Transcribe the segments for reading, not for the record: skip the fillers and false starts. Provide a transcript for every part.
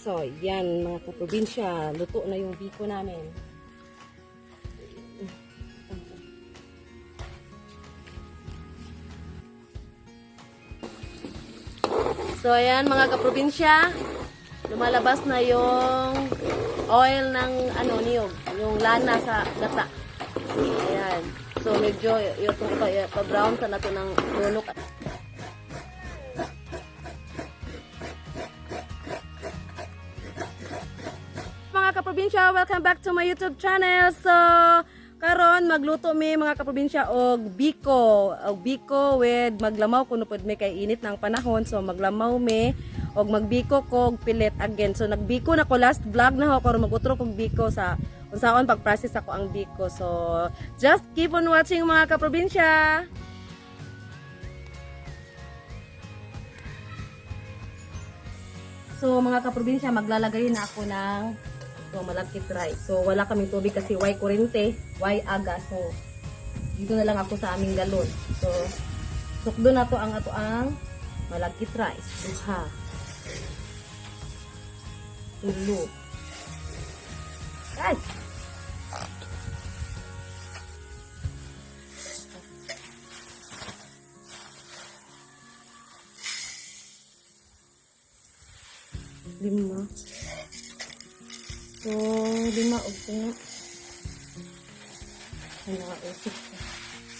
So, yan mga kaprobinsya. Luto na yung biko namin. So, ayan mga kaprobinsya. Lumalabas na yung oil ng niyog. Yung lana sa gata. Ayan. So, medyo yung pa-brown sa nato ng lunok. Mga kaprobinsya, welcome back to my YouTube channel. So, karon magluto mi mga kaprobinsya og biko. Og biko with maglamaw kuno pod mi kay init ng panahon. So, maglamaw mi og magbiko ko og pilit again. So, nagbiko na ko last vlog na ho karon magutro kog biko sa unsaon pag-process ako ang biko. So, just keep on watching mga kaprobinsya. So, mga kaprobinsya, maglalagay na ako ng malagkit rice. So, wala kaming tubig kasi way kurente, way aga. So, dito na lang ako sa aming galon. So, sukdo na to ang ato ang malagkit rice. Duha. Tulo. Ay! Lima. So, 5 og tunga.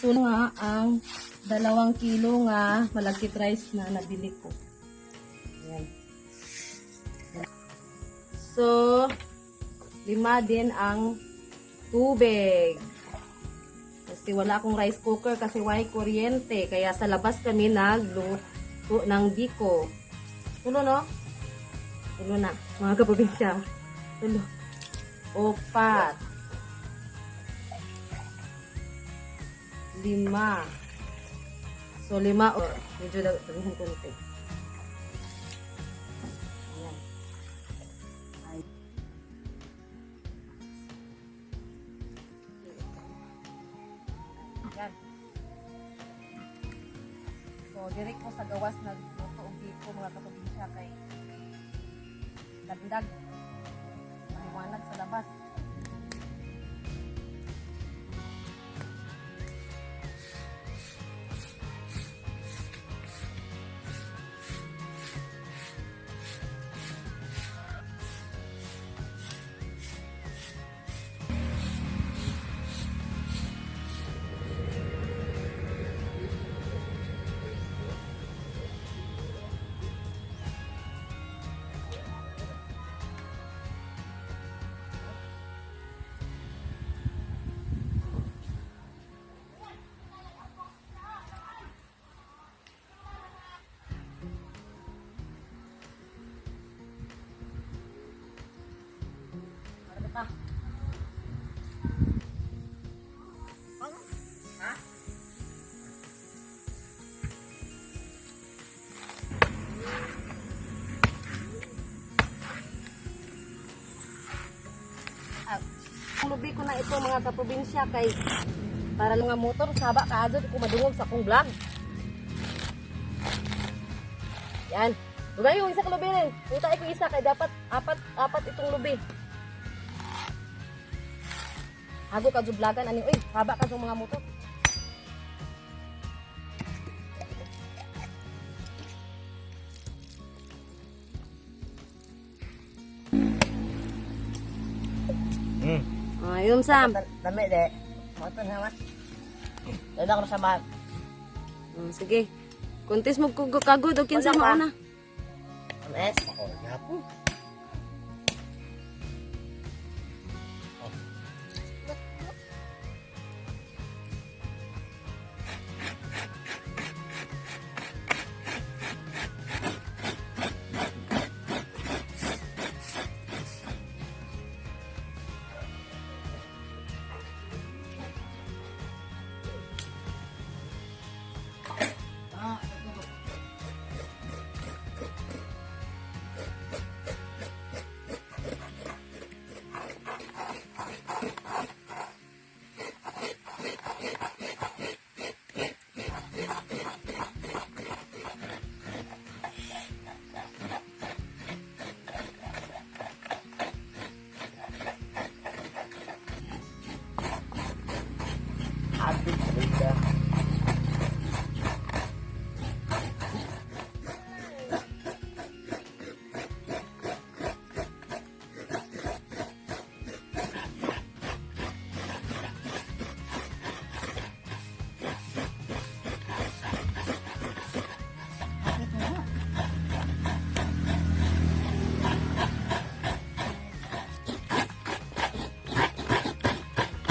So, nga ang 2 kilo nga malagkit rice na nabili ko. Ayan. So, 5 din ang tubig. Kasi wala akong rice cooker kasi way kuryente. Kaya sa labas kami nagluto ng biko. Tulo, no? Tulo na, mga kaprobinsya. Tulo. 4. 5. So, 5 or medyo daghan konti. Ayan. Ayan. So, direct ko sa gawas nagluto og biko mga kaprobinsya kay dagdag. Maliwanag sa labas. Lubi ko na ito mga kaprobinsya kay para lang nga motor saba kaadto ko madungog sa akong vlog. Yan. Lugay yung isa ka lubi rin. Puta ko isa kay dapat apat itong lubi. Hago ka jud vlogan ani uy, haba ka yung mga motor. Ayun Sam. Dami de. Moton ha mas. Dala ko sa bag. Sige. Kontes mo kagod o kinsa mauna. Mes.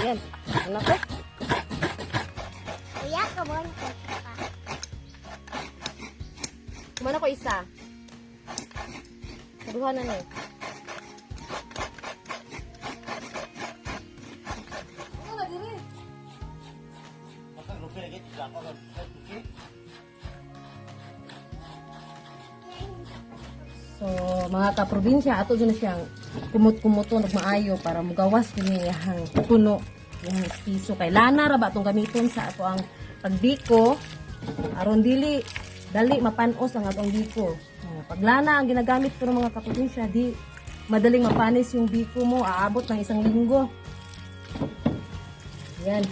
Ayan. Ano to? Kuya, kabon ko. Kumana ko isa. Saduhan na eh. Ano na diri? So, mga kaprobinsya, ato dyan na siyang kumut-kumuto, nagmaayo para mugawas yun yung puno, yung piso. Kay lana ra ba itong gamiton sa ato ang pagbiko, aron dili, dali mapanos ang atong biko. Pag lana ang ginagamit ko ng mga kaprobinsya, di madaling mapanis yung biko mo, aabot ng 1 linggo. Yan.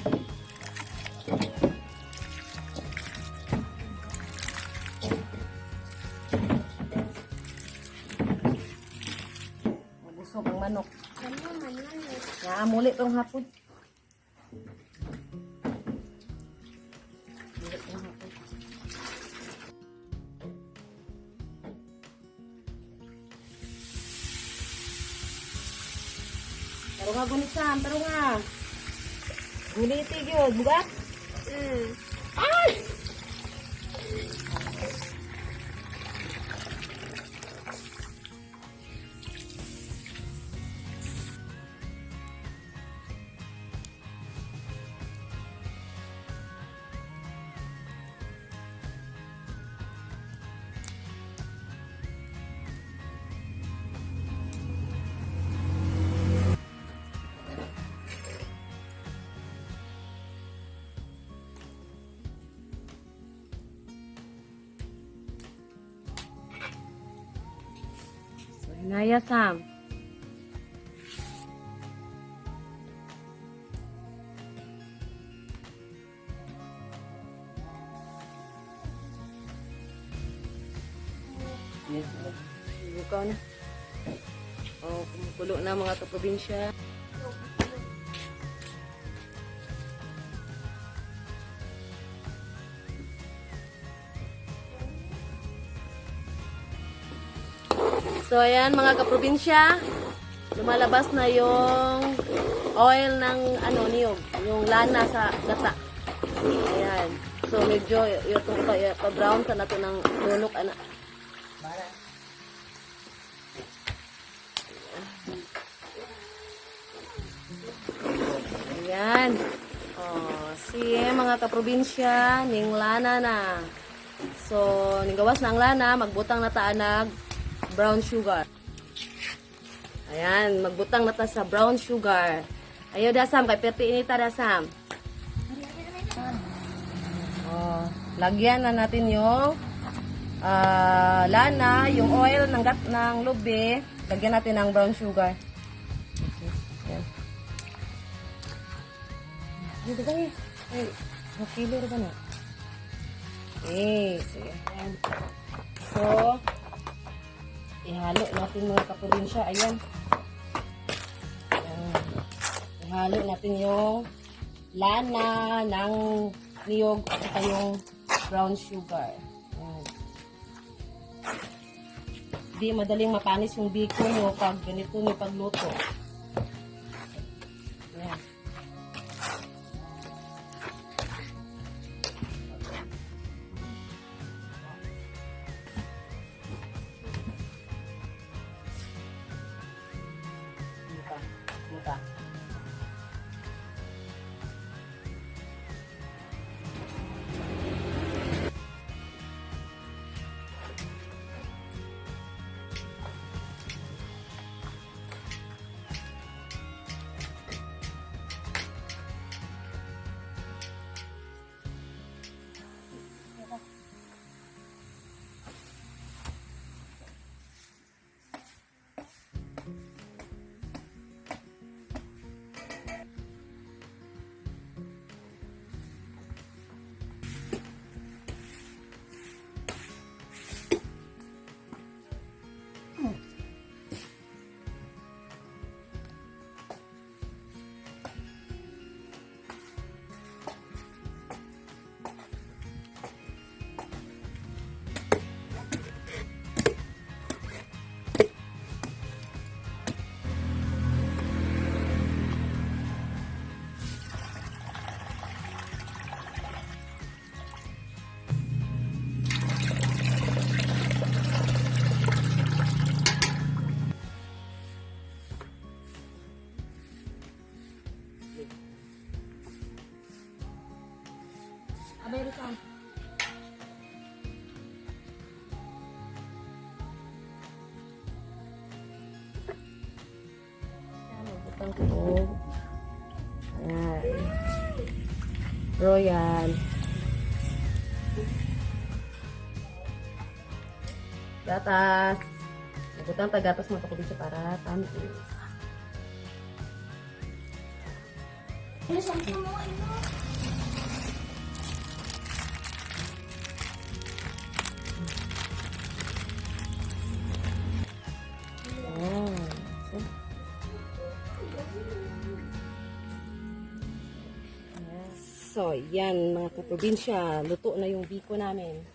Busog ang manok. Ano man yan eh. Naamuli tong hapon. Muli tong hapon. Taro nga gunit Sam, taro nga. Guniti gyud, bugat. Ay! So, hinaya Sam. Bukaw na. Oh, kumukulo na mga kaprobinsya. So, ayan mga kaprobinsya, lumalabas na yung oil ng niyog, yung lana sa gata. Ayan. So, medyo itong pa-brown sa nato ng lunok, ana. Ayan. Oh, see, mga kaprobinsya, ning lana na. So, ning gawas na ang lana, magbutang na taanag brown sugar. Ayan, magbutang na ta sa brown sugar. Ayaw dasam, kay perti inita dasam. Oh, lagyan na natin yung lana, yung oil ng lube. Lagyan natin ng brown sugar. Ayan. Dito ba eh? Ay, makilo rin ba na? Okay, sige. Ayan. So, ihalo natin mga kaprobinsya. Ayan. Ayan. Ihalo natin yung lana ng niyog at yung brown sugar. Ayan. Di madaling mapanis yung biko nyo pag ganito nyo pagluto. Ayan. Muta. Abay Rizal. Butang ko. Ayan. Royal. Gatas. Butang tagatas mo ito sa para tamis. So, yan mga kaprobinsya. Luto na yung biko namin.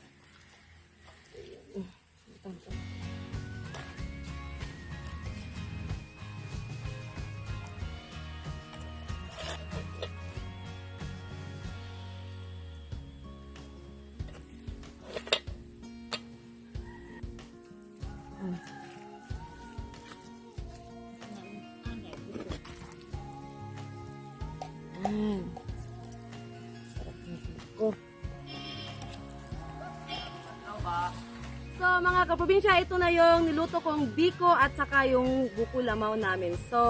So mga kaprobinsya, ito na yung niluto kong biko at saka yung buko lamaw namin. So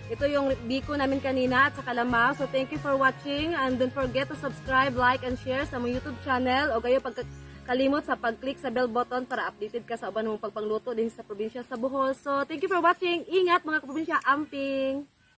ito yung biko namin kanina at saka lamaw. So thank you for watching and don't forget to subscribe, like and share sa mong YouTube channel o kayo pagkalimot sa pag-click sa bell button para updated ka sa uban mong pagpangluto din sa probinsya sa Bohol. So thank you for watching. Ingat mga kaprobinsya, amping!